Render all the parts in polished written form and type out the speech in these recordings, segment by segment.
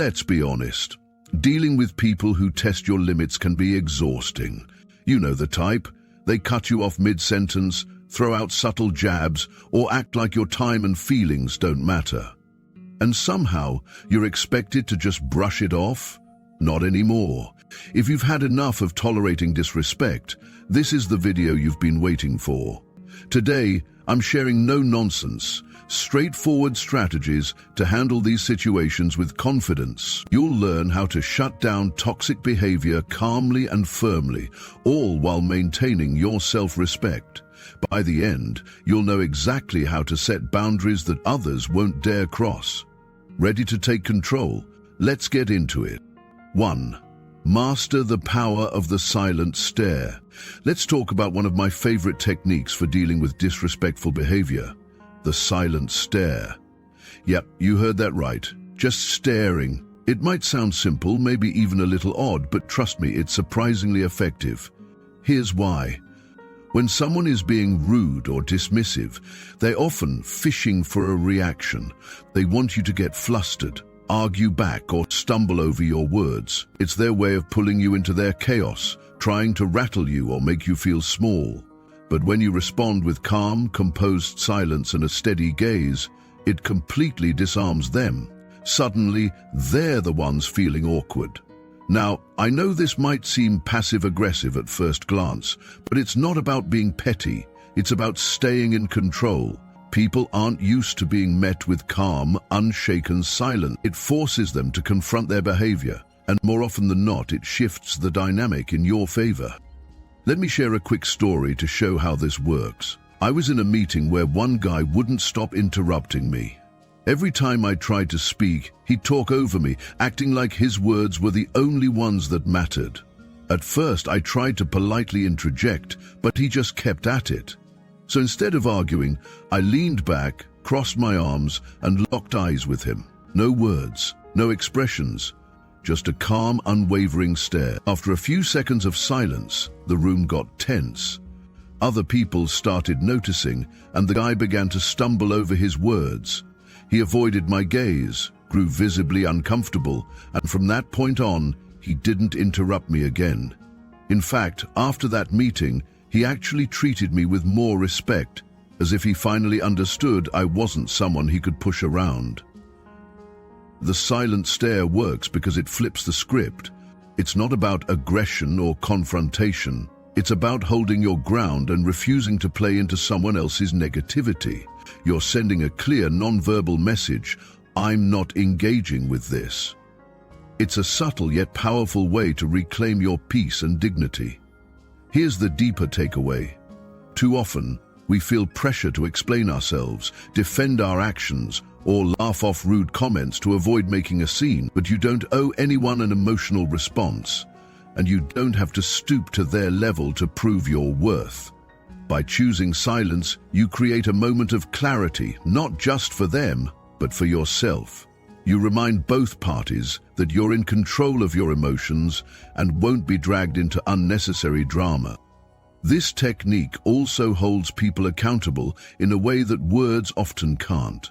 Let's be honest. Dealing with people who test your limits can be exhausting. You know the type. They cut you off mid-sentence, throw out subtle jabs, or act like your time and feelings don't matter. And somehow, you're expected to just brush it off? Not anymore. If you've had enough of tolerating disrespect, this is the video you've been waiting for. Today, I'm sharing no-nonsense, straightforward strategies to handle these situations with confidence. You'll learn how to shut down toxic behavior calmly and firmly, all while maintaining your self-respect. By the end, you'll know exactly how to set boundaries that others won't dare cross. Ready to take control? Let's get into it. 1. Master the power of the silent stare. Let's talk about one of my favorite techniques for dealing with disrespectful behavior, the silent stare. Yep, you heard that right. Just staring. It might sound simple, maybe even a little odd, but trust me, it's surprisingly effective. Here's why. When someone is being rude or dismissive, they're often fishing for a reaction. They want you to get flustered, argue back, or stumble over your words. It's their way of pulling you into their chaos, trying to rattle you or make you feel small. But when you respond with calm, composed silence and a steady gaze, it completely disarms them. Suddenly, they're the ones feeling awkward. Now, I know this might seem passive-aggressive at first glance, but it's not about being petty. It's about staying in control. People aren't used to being met with calm, unshaken silence. It forces them to confront their behavior, and more often than not, it shifts the dynamic in your favor. Let me share a quick story to show how this works. I was in a meeting where one guy wouldn't stop interrupting me. Every time I tried to speak, he'd talk over me, acting like his words were the only ones that mattered. At first, I tried to politely interject, but he just kept at it. So instead of arguing, I leaned back, crossed my arms, and locked eyes with him. No words, no expressions, just a calm, unwavering stare. After a few seconds of silence, the room got tense. Other people started noticing, and the guy began to stumble over his words. He avoided my gaze, grew visibly uncomfortable, and from that point on, he didn't interrupt me again. In fact, after that meeting, he actually treated me with more respect, as if he finally understood I wasn't someone he could push around. The silent stare works because it flips the script. It's not about aggression or confrontation. It's about holding your ground and refusing to play into someone else's negativity. You're sending a clear non-verbal message: I'm not engaging with this. It's a subtle yet powerful way to reclaim your peace and dignity. Here's the deeper takeaway. Too often, we feel pressure to explain ourselves, defend our actions, or laugh off rude comments to avoid making a scene, but you don't owe anyone an emotional response, and you don't have to stoop to their level to prove your worth. By choosing silence, you create a moment of clarity, not just for them, but for yourself. You remind both parties that you're in control of your emotions and won't be dragged into unnecessary drama. This technique also holds people accountable in a way that words often can't.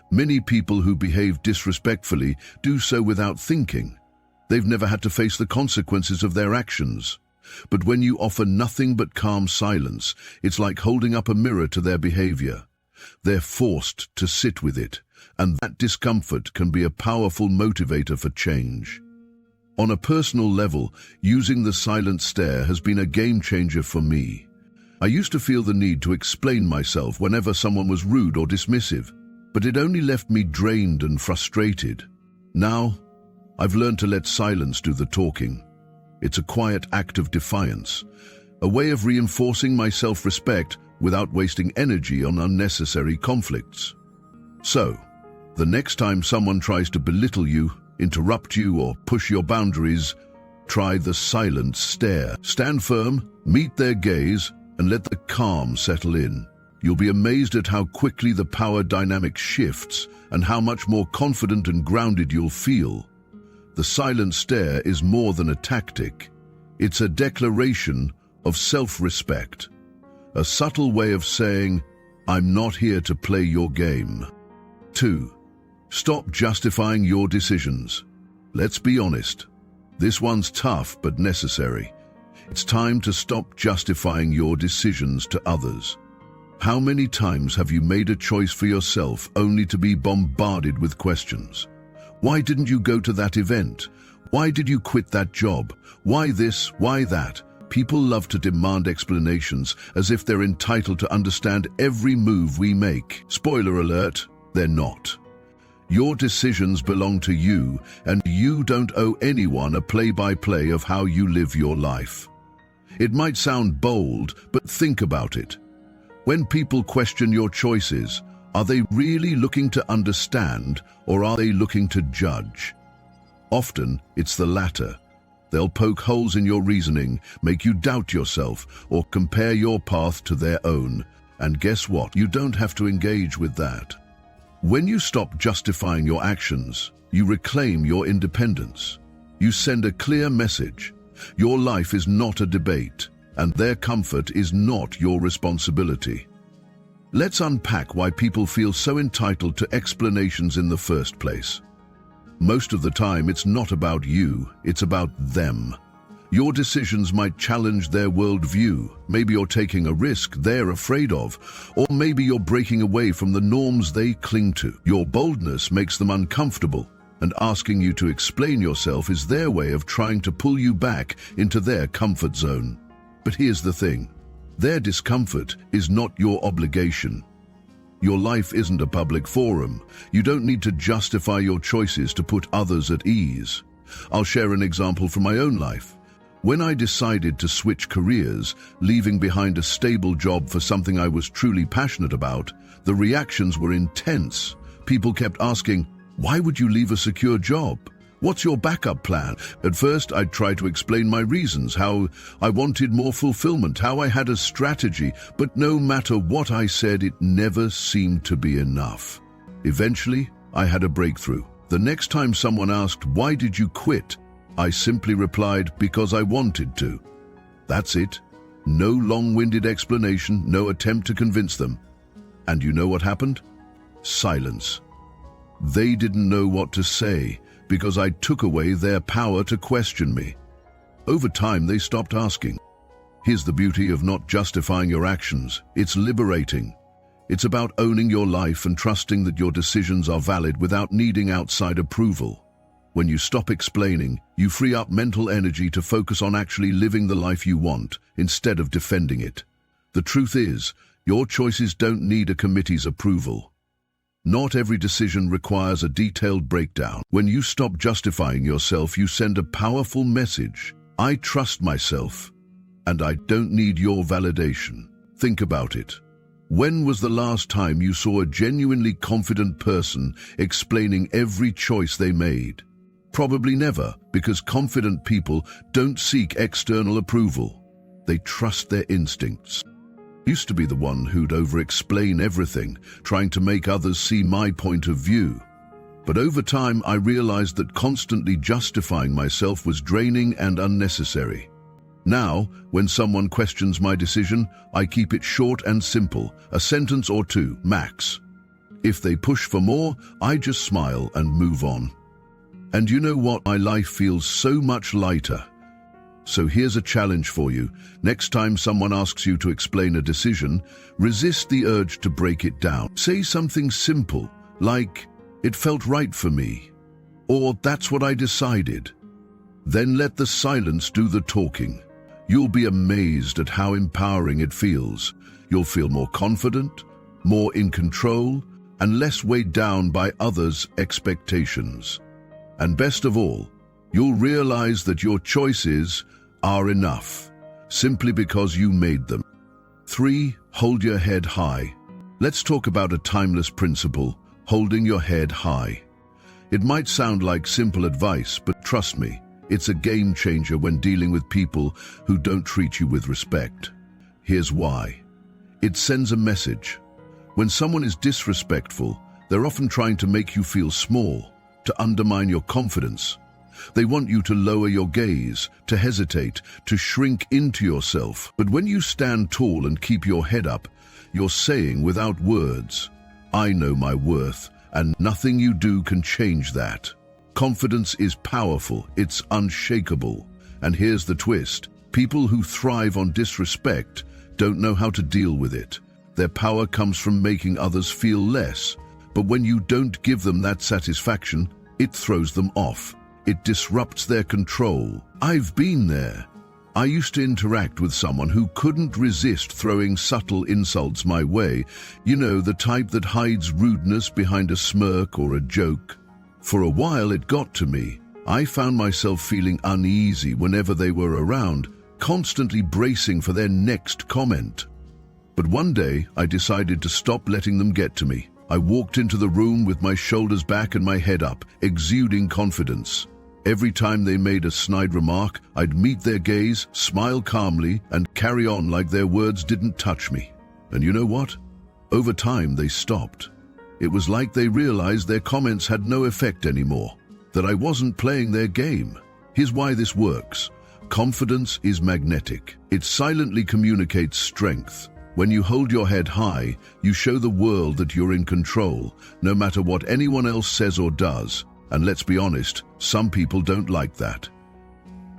Many people who behave disrespectfully do so without thinking. They've never had to face the consequences of their actions. But when you offer nothing but calm silence, it's like holding up a mirror to their behavior. They're forced to sit with it, and that discomfort can be a powerful motivator for change. On a personal level, using the silent stare has been a game changer for me. I used to feel the need to explain myself whenever someone was rude or dismissive, but it only left me drained and frustrated. Now, I've learned to let silence do the talking. It's a quiet act of defiance, a way of reinforcing my self-respect without wasting energy on unnecessary conflicts. So, the next time someone tries to belittle you, interrupt you, or push your boundaries, try the silent stare. Stand firm, meet their gaze, and let the calm settle in. You'll be amazed at how quickly the power dynamic shifts and how much more confident and grounded you'll feel. The silent stare is more than a tactic. It's a declaration of self-respect, a subtle way of saying, I'm not here to play your game. 2. Stop justifying your decisions. Let's be honest. This one's tough but necessary. It's time to stop justifying your decisions to others. How many times have you made a choice for yourself only to be bombarded with questions? Why didn't you go to that event? Why did you quit that job? Why this? Why that? People love to demand explanations as if they're entitled to understand every move we make. Spoiler alert, they're not. Your decisions belong to you, and you don't owe anyone a play-by-play of how you live your life. It might sound bold, but think about it. When people question your choices, are they really looking to understand, or are they looking to judge? Often, it's the latter. They'll poke holes in your reasoning, make you doubt yourself, or compare your path to their own. And guess what? You don't have to engage with that. When you stop justifying your actions, you reclaim your independence. You send a clear message. Your life is not a debate, and their comfort is not your responsibility. Let's unpack why people feel so entitled to explanations in the first place. Most of the time, it's not about you, it's about them. Your decisions might challenge their worldview. Maybe you're taking a risk they're afraid of, or maybe you're breaking away from the norms they cling to. Your boldness makes them uncomfortable, and asking you to explain yourself is their way of trying to pull you back into their comfort zone. But here's the thing. Their discomfort is not your obligation. Your life isn't a public forum. You don't need to justify your choices to put others at ease. I'll share an example from my own life. When I decided to switch careers, leaving behind a stable job for something I was truly passionate about, the reactions were intense. People kept asking, "Why would you leave a secure job? What's your backup plan?" At first, I'd try to explain my reasons, how I wanted more fulfillment, how I had a strategy, but no matter what I said, it never seemed to be enough. Eventually, I had a breakthrough. The next time someone asked, "Why did you quit?" I simply replied, "Because I wanted to." That's it. No long-winded explanation, no attempt to convince them. And you know what happened? Silence. They didn't know what to say, because I took away their power to question me. Over time, they stopped asking. Here's the beauty of not justifying your actions. It's liberating. It's about owning your life and trusting that your decisions are valid without needing outside approval. When you stop explaining, you free up mental energy to focus on actually living the life you want, instead of defending it. The truth is, your choices don't need a committee's approval. Not every decision requires a detailed breakdown. When you stop justifying yourself, you send a powerful message. I trust myself, and I don't need your validation. Think about it. When was the last time you saw a genuinely confident person explaining every choice they made? Probably never, because confident people don't seek external approval. They trust their instincts. Used to be the one who'd over-explain everything, trying to make others see my point of view. But over time, I realized that constantly justifying myself was draining and unnecessary. Now, when someone questions my decision, I keep it short and simple, a sentence or two, max. If they push for more, I just smile and move on. And you know what? My life feels so much lighter. So here's a challenge for you. Next time someone asks you to explain a decision, resist the urge to break it down. Say something simple, like, "It felt right for me," or "That's what I decided." Then let the silence do the talking. You'll be amazed at how empowering it feels. You'll feel more confident, more in control, and less weighed down by others' expectations. And best of all, you'll realize that your choices are enough, simply because you made them. 3. Hold your head high. Let's talk about a timeless principle, holding your head high. It might sound like simple advice, but trust me, it's a game changer when dealing with people who don't treat you with respect. Here's why. It sends a message. When someone is disrespectful, they're often trying to make you feel small, to undermine your confidence. They want you to lower your gaze, to hesitate, to shrink into yourself. But when you stand tall and keep your head up, you're saying without words, "I know my worth, and nothing you do can change that." Confidence is powerful, it's unshakable. And here's the twist. People who thrive on disrespect don't know how to deal with it. Their power comes from making others feel less. But when you don't give them that satisfaction, it throws them off. It disrupts their control. I've been there. I used to interact with someone who couldn't resist throwing subtle insults my way. You know, the type that hides rudeness behind a smirk or a joke. For a while it got to me. I found myself feeling uneasy whenever they were around, constantly bracing for their next comment. But one day, I decided to stop letting them get to me. I walked into the room with my shoulders back and my head up, exuding confidence. Every time they made a snide remark, I'd meet their gaze, smile calmly, and carry on like their words didn't touch me. And you know what? Over time, they stopped. It was like they realized their comments had no effect anymore, that I wasn't playing their game. Here's why this works. Confidence is magnetic. It silently communicates strength. When you hold your head high, you show the world that you're in control, no matter what anyone else says or does. And let's be honest, some people don't like that.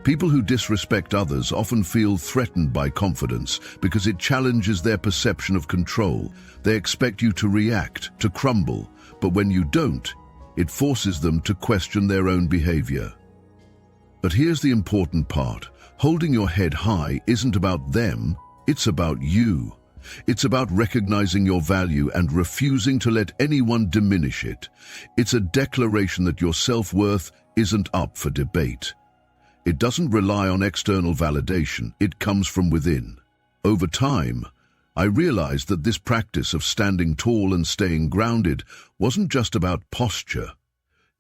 People who disrespect others often feel threatened by confidence because it challenges their perception of control. They expect you to react, to crumble, but when you don't, it forces them to question their own behavior. But here's the important part. Holding your head high isn't about them, it's about you. It's about recognizing your value and refusing to let anyone diminish it. It's a declaration that your self-worth isn't up for debate. It doesn't rely on external validation, it comes from within. Over time, I realized that this practice of standing tall and staying grounded wasn't just about posture.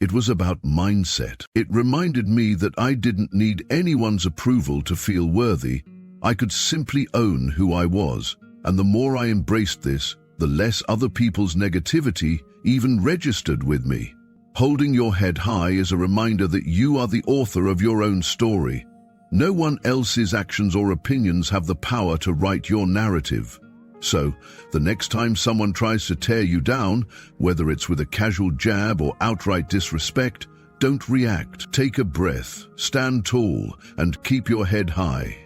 It was about mindset. It reminded me that I didn't need anyone's approval to feel worthy. I could simply own who I was. And the more I embraced this, the less other people's negativity even registered with me. Holding your head high is a reminder that you are the author of your own story. No one else's actions or opinions have the power to write your narrative. So, the next time someone tries to tear you down, whether it's with a casual jab or outright disrespect, don't react. Take a breath, stand tall, and keep your head high.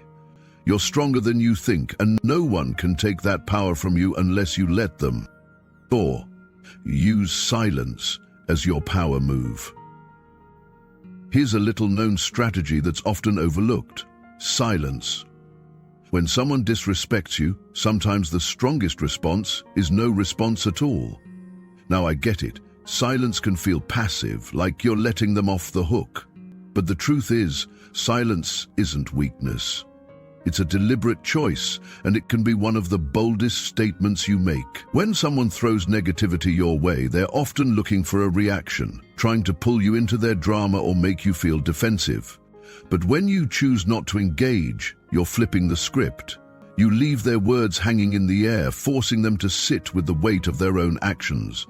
You're stronger than you think, and no one can take that power from you unless you let them. Or, use silence as your power move. Here's a little-known strategy that's often overlooked: silence. When someone disrespects you, sometimes the strongest response is no response at all. Now I get it, silence can feel passive, like you're letting them off the hook. But the truth is, silence isn't weakness. It's a deliberate choice, and it can be one of the boldest statements you make. When someone throws negativity your way, they're often looking for a reaction, trying to pull you into their drama or make you feel defensive. But when you choose not to engage, you're flipping the script. You leave their words hanging in the air, forcing them to sit with the weight of their own actions.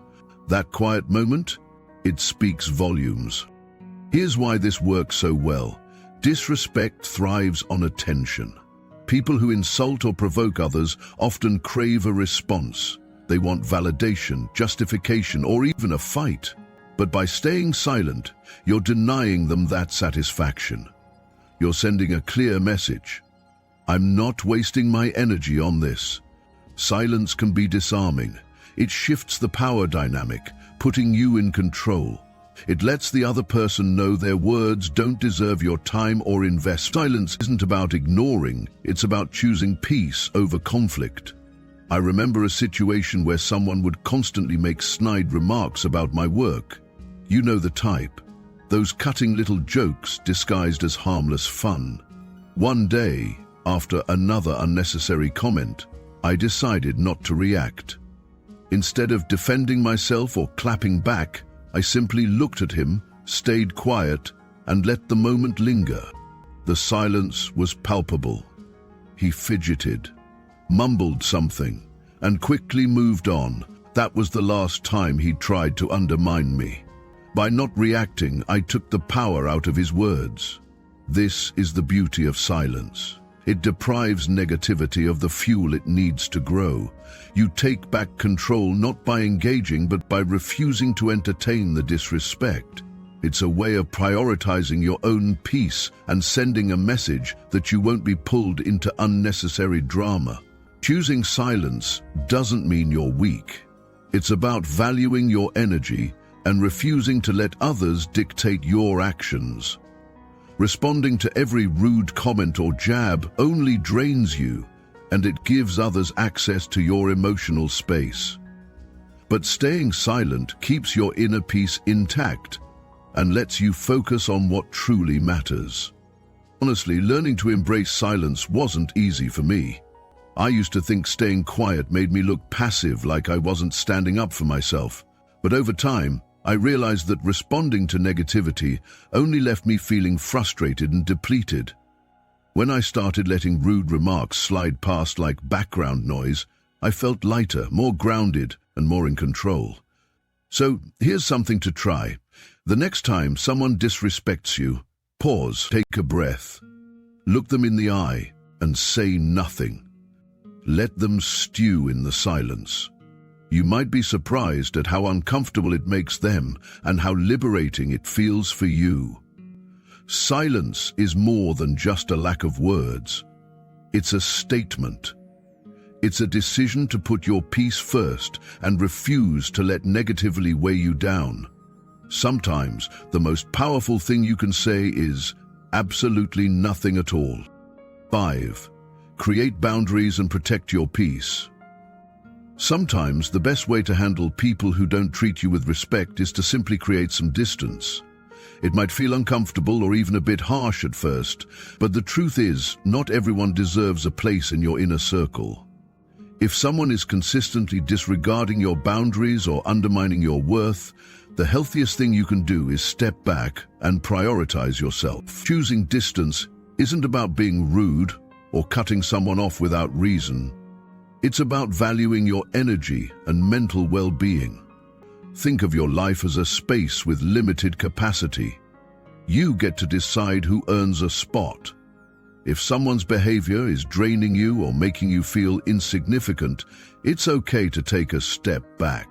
That quiet moment, it speaks volumes. Here's why this works so well. Disrespect thrives on attention. People who insult or provoke others often crave a response. They want validation, justification, or even a fight. But by staying silent, you're denying them that satisfaction. You're sending a clear message. I'm not wasting my energy on this. Silence can be disarming. It shifts the power dynamic, putting you in control. It lets the other person know their words don't deserve your time or investment. Silence isn't about ignoring, it's about choosing peace over conflict. I remember a situation where someone would constantly make snide remarks about my work. You know the type. Those cutting little jokes disguised as harmless fun. One day, after another unnecessary comment, I decided not to react. Instead of defending myself or clapping back, I simply looked at him, stayed quiet, and let the moment linger. The silence was palpable. He fidgeted, mumbled something, and quickly moved on. That was the last time he tried to undermine me. By not reacting, I took the power out of his words. This is the beauty of silence. It deprives negativity of the fuel it needs to grow. You take back control not by engaging but by refusing to entertain the disrespect. It's a way of prioritizing your own peace and sending a message that you won't be pulled into unnecessary drama. Choosing silence doesn't mean you're weak. It's about valuing your energy and refusing to let others dictate your actions. Responding to every rude comment or jab only drains you, and it gives others access to your emotional space. But staying silent keeps your inner peace intact and lets you focus on what truly matters. Honestly, learning to embrace silence wasn't easy for me. I used to think staying quiet made me look passive, like I wasn't standing up for myself. But over time, I realized that responding to negativity only left me feeling frustrated and depleted. When I started letting rude remarks slide past like background noise, I felt lighter, more grounded, and more in control. So here's something to try. The next time someone disrespects you, pause, take a breath, look them in the eye, and say nothing. Let them stew in the silence. You might be surprised at how uncomfortable it makes them and how liberating it feels for you. Silence is more than just a lack of words. It's a statement. It's a decision to put your peace first and refuse to let negativity weigh you down. Sometimes the most powerful thing you can say is absolutely nothing at all. 5. Create boundaries and protect your peace. Sometimes the best way to handle people who don't treat you with respect is to simply create some distance. It might feel uncomfortable or even a bit harsh at first, but the truth is, not everyone deserves a place in your inner circle. If someone is consistently disregarding your boundaries or undermining your worth, the healthiest thing you can do is step back and prioritize yourself. Choosing distance isn't about being rude or cutting someone off without reason. It's about valuing your energy and mental well-being. Think of your life as a space with limited capacity. You get to decide who earns a spot. If someone's behavior is draining you or making you feel insignificant, it's okay to take a step back.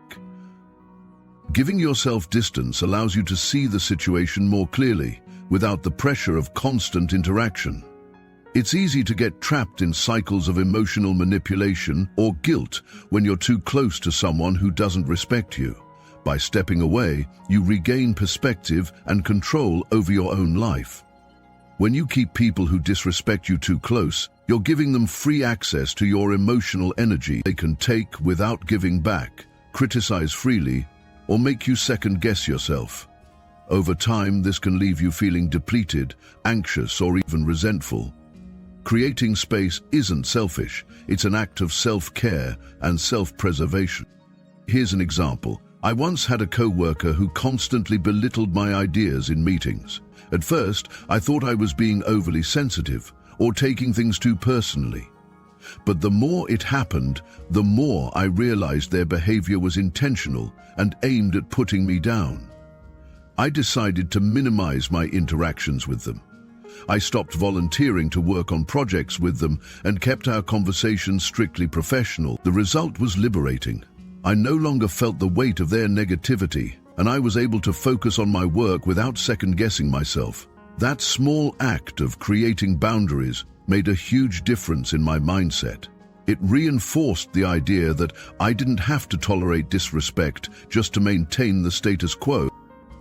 Giving yourself distance allows you to see the situation more clearly, without the pressure of constant interaction. It's easy to get trapped in cycles of emotional manipulation or guilt when you're too close to someone who doesn't respect you. By stepping away, you regain perspective and control over your own life. When you keep people who disrespect you too close, you're giving them free access to your emotional energy they can take without giving back, criticize freely, or make you second-guess yourself. Over time, this can leave you feeling depleted, anxious, or even resentful. Creating space isn't selfish, it's an act of self-care and self-preservation. Here's an example. I once had a co-worker who constantly belittled my ideas in meetings. At first, I thought I was being overly sensitive or taking things too personally. But the more it happened, the more I realized their behavior was intentional and aimed at putting me down. I decided to minimize my interactions with them. I stopped volunteering to work on projects with them and kept our conversations strictly professional. The result was liberating. I no longer felt the weight of their negativity, and I was able to focus on my work without second-guessing myself. That small act of creating boundaries made a huge difference in my mindset. It reinforced the idea that I didn't have to tolerate disrespect just to maintain the status quo.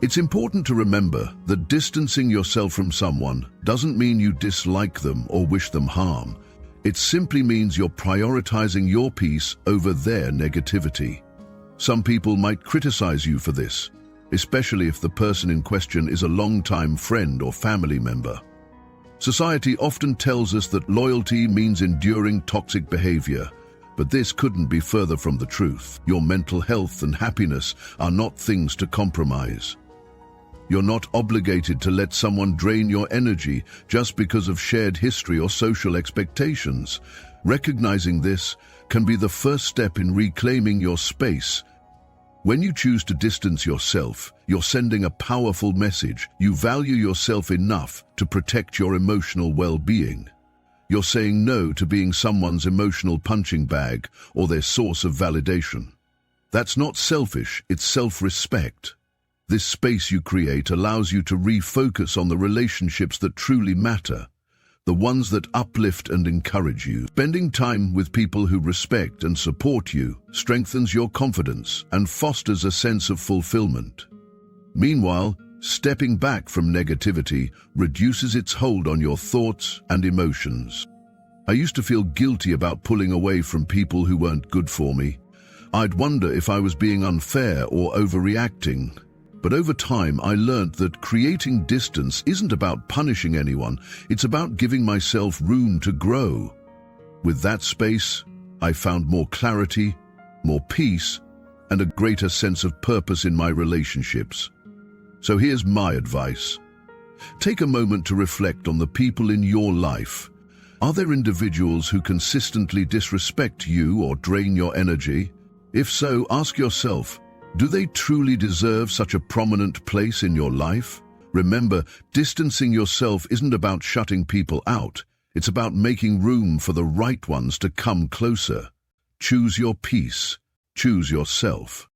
It's important to remember that distancing yourself from someone doesn't mean you dislike them or wish them harm. It simply means you're prioritizing your peace over their negativity. Some people might criticize you for this, especially if the person in question is a longtime friend or family member. Society often tells us that loyalty means enduring toxic behavior, but this couldn't be further from the truth. Your mental health and happiness are not things to compromise. You're not obligated to let someone drain your energy just because of shared history or social expectations. Recognizing this can be the first step in reclaiming your space. When you choose to distance yourself, you're sending a powerful message. You value yourself enough to protect your emotional well-being. You're saying no to being someone's emotional punching bag or their source of validation. That's not selfish, it's self-respect. This space you create allows you to refocus on the relationships that truly matter, the ones that uplift and encourage you. Spending time with people who respect and support you strengthens your confidence and fosters a sense of fulfillment. Meanwhile, stepping back from negativity reduces its hold on your thoughts and emotions. I used to feel guilty about pulling away from people who weren't good for me. I'd wonder if I was being unfair or overreacting. But over time, I learned that creating distance isn't about punishing anyone, it's about giving myself room to grow. With that space, I found more clarity, more peace, and a greater sense of purpose in my relationships. So here's my advice. Take a moment to reflect on the people in your life. Are there individuals who consistently disrespect you or drain your energy? If so, ask yourself, do they truly deserve such a prominent place in your life? Remember, distancing yourself isn't about shutting people out. It's about making room for the right ones to come closer. Choose your peace. Choose yourself.